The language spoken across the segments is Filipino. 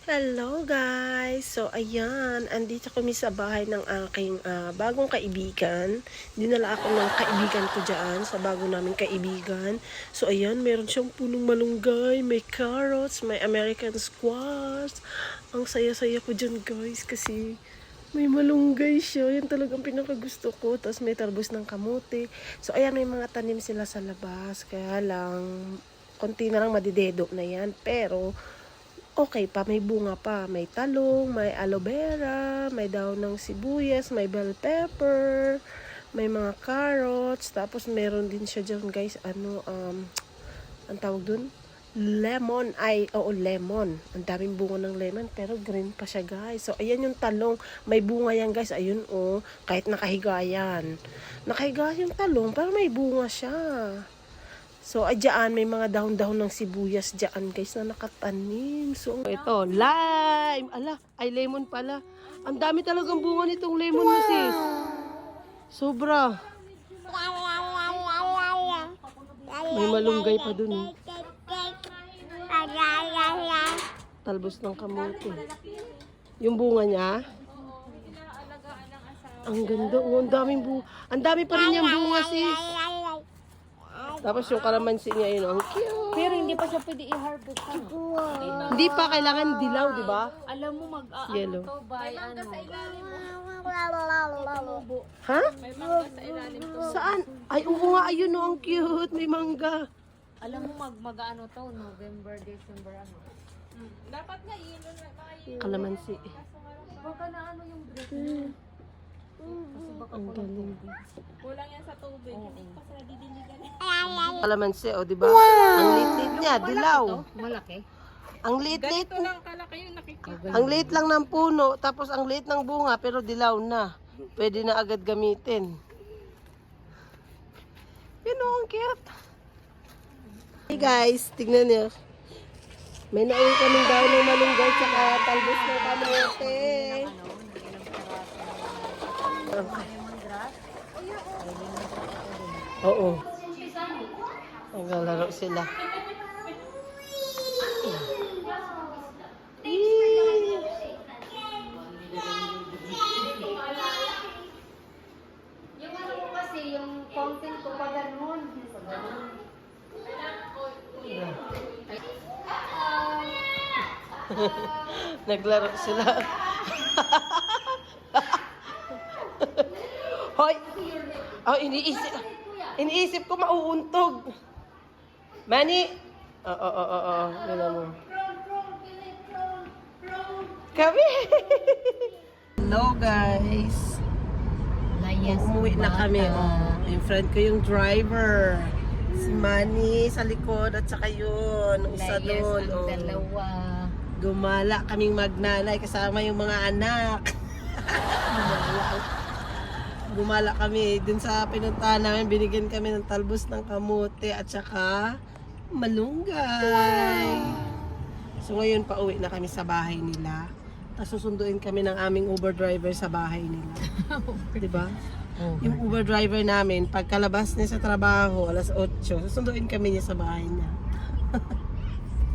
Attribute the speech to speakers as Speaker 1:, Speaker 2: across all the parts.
Speaker 1: Hello guys! So ayan, andito kami sa bahay ng aking bagong kaibigan. Dinala ako ng kaibigan ko dyan sa bago naming kaibigan. So ayan, meron siyang punong malunggay, may carrots, may American squash. Ang saya-saya ko dyan guys kasi may malunggay siya. Yan talagang pinakagusto ko. Tapos may talbos ng kamote. So ayan, may mga tanim sila sa labas. Kaya lang, konti na lang madidedo na yan. Pero okay pa, may bunga pa. May talong, may aloe vera, may daon ng sibuyas, may bell pepper, may mga carrots. Tapos meron din siya dyan guys, ang tawag dun? Lemon. Lemon. Ang daming bunga ng lemon, pero green pa siya guys. So, ayan yung talong. May bunga yan guys. Ayun kahit nakahiga yan. Nakahiga yung talong, pero may bunga siya. So, dyan, may mga dahon-dahon ng sibuyas dyan, guys, na nakatanim. So, ito, lime. Lemon pala. Ang dami talagang bunga nitong lemon mo, sis. Sobra. May malunggay pa dun. Talbos ng kamote. Yung bunga niya. Ang ganda. Ang daming bunga. Ang dami pa rin yung bunga, sis. Tapos yung kalamansi niya yun, ang cute.
Speaker 2: Pero hindi pa siya pwede i-harvest.
Speaker 1: Hindi pa, kailangan dilaw, di ba?
Speaker 2: Alam mo
Speaker 1: Yellow.
Speaker 2: to by ano.
Speaker 1: Ha?
Speaker 2: May mangga sa ilalim to.
Speaker 1: Saan? Ay, oo nga, ayun ang cute. May mangga.
Speaker 2: Alam mo mag-ano to, November, December ano.
Speaker 3: Dapat nga yelo na tayo.
Speaker 1: Kalamansi.
Speaker 2: Baka na ano yung break niya. Kasi baka
Speaker 1: Ang galing.
Speaker 3: Kulang yan sa tubig. Hindi pa sila didiligan.
Speaker 1: Kalamansi, o, di ba? Ang lit-lit niya, dilaw.
Speaker 2: Malaki.
Speaker 1: Ang lit-lit.
Speaker 3: Ito lang kalaki yung nakikita.
Speaker 1: Ang liit lang ng puno, tapos ang liit ng bunga, pero dilaw na. Pwede na agad gamitin. Yun o, ang cute. Hey guys, tignan niyo. May naong kaming daw ng malunggay tsaka talbos ng kamote. Oo. Naglalaro sila.
Speaker 2: Yung ano ko kasi, yung fountain ko pa ganun.
Speaker 1: Naglaro sila. Hoy! Oh, iniisip ko mauuntog. Manny! Oo. Wala mo. Kami! Hello guys! Umuwi na kami. Yung friend ko yung driver. Si Manny sa likod at saka yun. Isa doon.
Speaker 2: Dalawa.
Speaker 1: Gumala kaming magnanay kasama yung mga anak. Gumala kami dun sa pinuntahan namin, binigyan kami ng talbos ng kamote at saka malunggay. So ngayon pauwi na kami sa bahay nila. Tapos susunduin kami ng aming Uber driver sa bahay nila. 'Di ba? Yung Uber driver namin, pagkalabas niya sa trabaho, alas 8, susunduin kami niya sa bahay niya.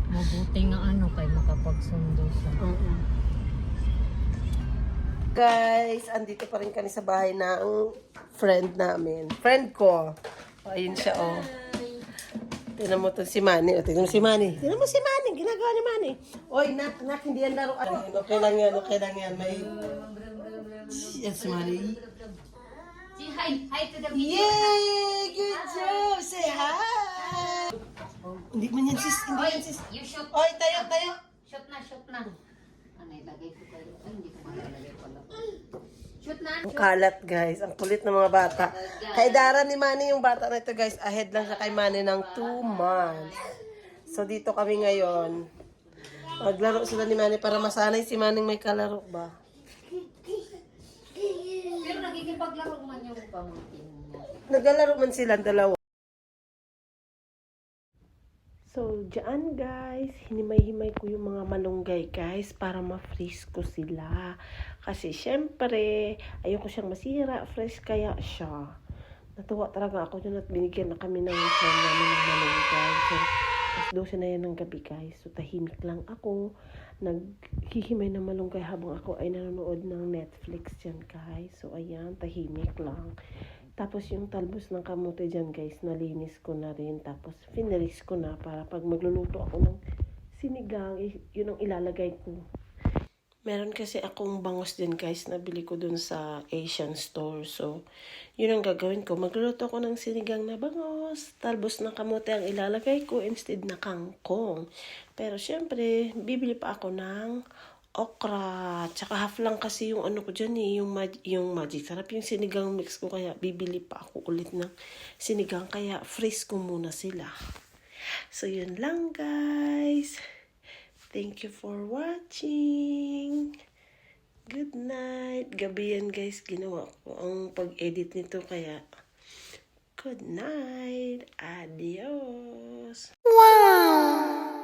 Speaker 2: Mabuti nga ano kay makapagsundo siya.
Speaker 1: Oo. Guys, andito pa rin kami sa bahay ng friend namin. Friend ko. O, ayun siya, oh. Tignan mo to si Manny. O, tignan mo si Manny. Tignan mo si Manny. Ginagawa ni Manny. Oy, nak, hindi yan laro. Okay lang yan. May... Yan si Manny.
Speaker 2: Say hi to the
Speaker 1: Yay! Good job! Say hi! Hindi man yan, sis.
Speaker 2: You shoot.
Speaker 1: Oy, tayo.
Speaker 2: Shoot na. Ano ilagay ko kayo? Ay, hindi ko malalagay pala. Shoot na.
Speaker 1: Ang kalat guys, ang kulit ng mga bata. Kay Dara ni Manny yung bata na ito guys, ahead lang siya kay Manny ng 2 months. So dito kami ngayon. Maglaro sila ni Manny para masanay si Manny may kalaro ba.
Speaker 2: Pero nagigipaglaro man yung pamangkin niya.
Speaker 1: Naglalaro man sila dalawa. So, dyan guys, hinimay-himay ko yung mga malunggay guys para ma-freeze ko sila. Kasi syempre, ayoko siyang masira, fresh kaya siya. Natuwa talaga ako dyan at binigyan na kami ng friend namin ng malunggay. So, alas 12 na yan ng gabi guys. So, tahimik lang ako. naghihimay ng malunggay habang ako ay nanonood ng Netflix dyan, guys. So, ayan, tahimik lang. Tapos, yung talbos ng kamote dyan, guys, nalinis ko na rin. Tapos, finilis ko na para pag magluluto ako ng sinigang, yun ang ilalagay ko. Meron kasi akong bangos din, guys, nabili ko dun sa Asian store. So, yun ang gagawin ko. Magluluto ako ng sinigang na bangos. Talbos ng kamote ang ilalagay ko instead na kangkong. Pero, syempre, bibili pa ako ng okra. Tsaka half lang kasi yung ano ko dyan yung magic sarap yung sinigang mix ko. Kaya, bibili pa ako ulit ng sinigang. Kaya, freeze ko muna sila. So, yun lang, guys. Thank you for watching. Good night. Gabi yan, guys. Ginawa ko ang pag-edit nito. Kaya, good night. Adios. Wow!